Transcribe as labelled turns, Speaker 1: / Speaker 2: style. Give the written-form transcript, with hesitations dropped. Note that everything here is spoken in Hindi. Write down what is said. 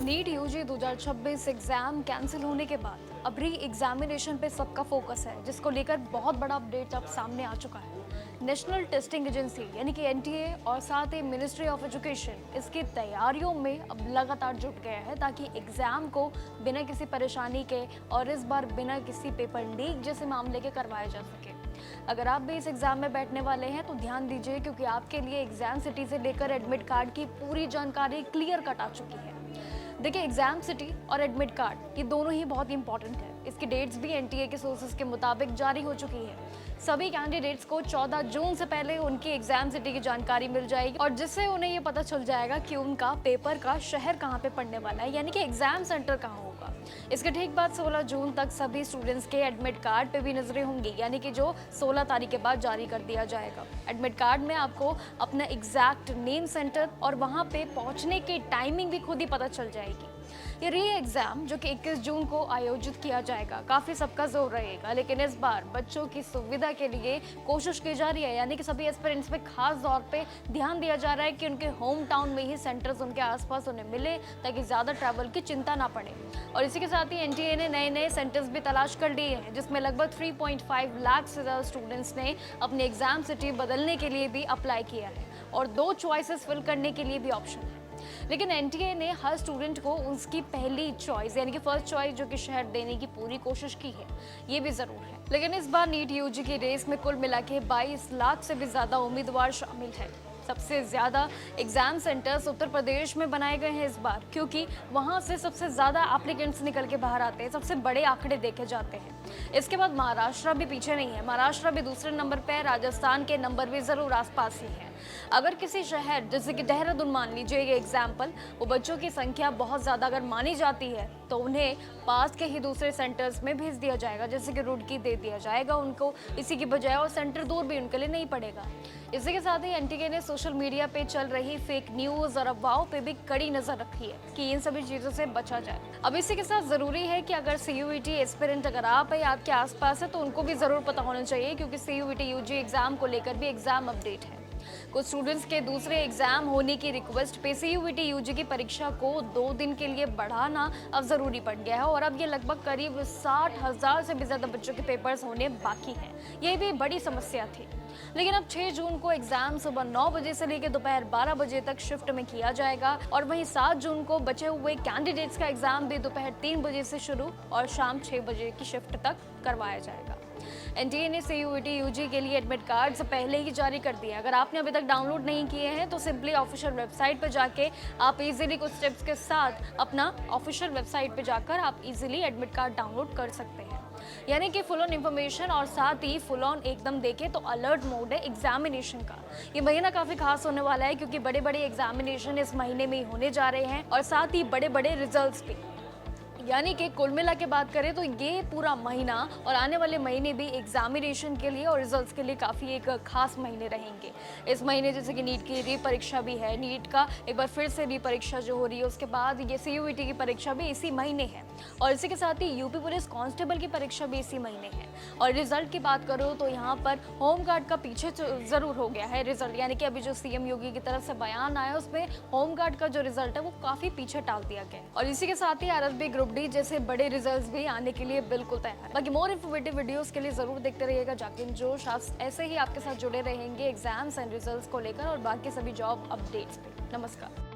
Speaker 1: नीट यूजी 2026 एग्जाम कैंसिल होने के बाद अब री एग्जामिनेशन पे सबका फोकस है, जिसको लेकर बहुत बड़ा अपडेट अब सामने आ चुका है। नेशनल टेस्टिंग एजेंसी यानी कि एनटीए और साथ ही मिनिस्ट्री ऑफ एजुकेशन इसकी तैयारियों में अब लगातार जुट गया है ताकि एग्जाम को बिना किसी परेशानी के और इस बार बिना किसी पेपर लीक जैसे मामले के करवाया जा सके। अगर आप भी इस एग्जाम में बैठने वाले हैं तो ध्यान दीजिए, क्योंकि आपके लिए एग्जाम सिटी से लेकर एडमिट कार्ड की पूरी जानकारी क्लियर कट आ चुकी है। देखिए, एग्जाम सिटी और एडमिट कार्ड ये दोनों ही बहुत इंपॉर्टेंट है। इसकी डेट्स भी एनटीए के सोर्सेज के मुताबिक जारी हो चुकी है। सभी कैंडिडेट्स को 14 जून से पहले उनकी एग्जाम सिटी की जानकारी मिल जाएगी और जिससे उन्हें ये पता चल जाएगा कि उनका पेपर का शहर कहाँ पे पड़ने वाला है, यानी कि एग्जाम सेंटर कहाँ होगा। इसके ठीक बाद 16 जून तक सभी स्टूडेंट्स के एडमिट कार्ड पे भी नजरें होंगी, यानी कि जो 16 तारीख के बाद जारी कर दिया जाएगा। एडमिट कार्ड में आपको अपना एग्जैक्ट नेम, सेंटर और वहाँ पे पहुँचने की टाइमिंग भी खुद ही पता चल जाएगी। ये री एग्जाम जो कि 21 जून को आयोजित किया जाएगा, काफी सबका जोर रहेगा, लेकिन इस बार बच्चों की सुविधा के लिए कोशिश की जा रही है, यानी कि सभी एस्पिरेंट्स पे खास तौर पे ध्यान दिया जा रहा है कि उनके होम टाउन में ही सेंटर्स उनके आसपास उन्हें मिले ताकि ज्यादा ट्रैवल की चिंता ना पड़े। और इसी के साथ ही एनटीए ने नए नए सेंटर्स भी तलाश कर लिए हैं, जिसमें लगभग 3.5 लाख से ज्यादा स्टूडेंट्स ने अपनी एग्जाम सिटी बदलने के लिए भी अप्लाई किया है और 2 चॉइसेस फिल करने के लिए भी ऑप्शन है। लेकिन एनटीए ने हर स्टूडेंट को उसकी पहली चॉइस यानी कि फर्स्ट चॉइस जो कि शहर देने की पूरी कोशिश की है, ये भी जरूर है। लेकिन इस बार नीट यूजी की रेस में कुल मिला के 22 लाख से भी ज्यादा उम्मीदवार शामिल है। सबसे ज्यादा एग्जाम सेंटर्स उत्तर प्रदेश में बनाए गए हैं इस बार, क्योंकि वहां से सबसे ज्यादा एप्लीकेंट्स निकल के बाहर आते हैं, सबसे बड़े आंकड़े देखे जाते हैं। इसके बाद महाराष्ट्र भी पीछे नहीं है, महाराष्ट्र भी दूसरे नंबर पे है, राजस्थान के नंबर भी जरूर आसपास ही है। अगर किसी शहर जैसे कि देहरादून मान लीजिए ये एग्जाम्पल, वो बच्चों की संख्या बहुत ज्यादा अगर मानी जाती है तो उन्हें पास के ही दूसरे सेंटर्स में भेज दिया जाएगा, जैसे कि रुड़की दे दिया जाएगा उनको इसी की बजाय, और सेंटर दूर भी उनके लिए नहीं पड़ेगा। इसी के साथ ही एनटीए ने सोशल मीडिया पे चल रही फेक न्यूज और अफवाहों पे भी कड़ी नजर रखी है कि इन सभी चीजों से बचा जाए। अब इसी के साथ जरूरी है कि अगर सीयूईटी एस्पिरेंट अगर आप है, आपके आसपास है, तो उनको भी जरूर पता होना चाहिए, क्योंकि सीयूईटी यूजी एग्जाम को लेकर भी एग्जाम अपडेट है। कुछ स्टूडेंट्स के दूसरे एग्जाम होने की रिक्वेस्ट पे सीयूईटी यूजी की परीक्षा को 2 दिन के लिए बढ़ाना अब जरूरी पड़ गया है और अब ये लगभग करीब 60,000 से भी ज्यादा बच्चों के पेपर्स होने बाकी हैं। ये भी बड़ी समस्या थी। लेकिन अब 6 जून को एग्जाम सुबह 9 बजे से लेकर दोपहर 12 बजे तक शिफ्ट में किया जाएगा और वहीं 7 जून को बचे हुए कैंडिडेट्स का एग्जाम भी दोपहर 3 बजे से शुरू और शाम 6 बजे की शिफ्ट तक करवाया जाएगा। एनटीए ने सीयूईटी यूजी के लिए एडमिट कार्ड पहले ही जारी कर दिए। अगर आपने अभी तक डाउनलोड नहीं किए हैं तो सिंपली ऑफिशियल वेबसाइट पर जाके आप इजीली कुछ स्टेप्स के साथ अपना ऑफिशियल वेबसाइट पे जाकर आप इजीली एडमिट कार्ड डाउनलोड कर सकते हैं, यानी कि फुल ऑन इन्फॉर्मेशन और साथ ही फुल ऑन एकदम देखे तो अलर्ट मोड है एग्जामिनेशन का। ये महीना काफी खास होने वाला है, क्योंकि बड़े बड़े एग्जामिनेशन इस महीने में ही होने जा रहे हैं और साथ ही बड़े बड़े रिजल्ट्स भी, यानी कि कुल मिला के बात करें तो ये पूरा महीना और आने वाले महीने भी एग्जामिनेशन के लिए और रिजल्ट्स के लिए काफ़ी एक खास महीने रहेंगे। इस महीने जैसे कि नीट की री परीक्षा भी है, नीट का एक बार फिर से री परीक्षा जो हो रही है, उसके बाद ये सीयूईटी की परीक्षा भी इसी महीने है और इसी के साथ ही यूपी पुलिस कांस्टेबल की परीक्षा भी इसी महीने है। और रिजल्ट की बात करो तो यहाँ पर होमगार्ड का पीछे ज़रूर हो गया है रिजल्ट, यानी कि अभी जो सीएम योगी की तरफ से बयान आया उसमें होमगार्ड का जो रिजल्ट है वो काफ़ी पीछे टाल दिया गया और इसी के साथ ही आरआरबी ग्रुप डी जैसे बड़े रिजल्ट्स भी आने के लिए बिल्कुल तैयार है। बाकी मोर इन्फॉर्मेटिव वीडियोस के लिए जरूर देखते रहिएगा जाकिर जोश। आप ऐसे ही आपके साथ जुड़े रहेंगे एग्जाम्स एंड रिजल्ट्स को लेकर और बाकी सभी जॉब अपडेट्स पे। नमस्कार।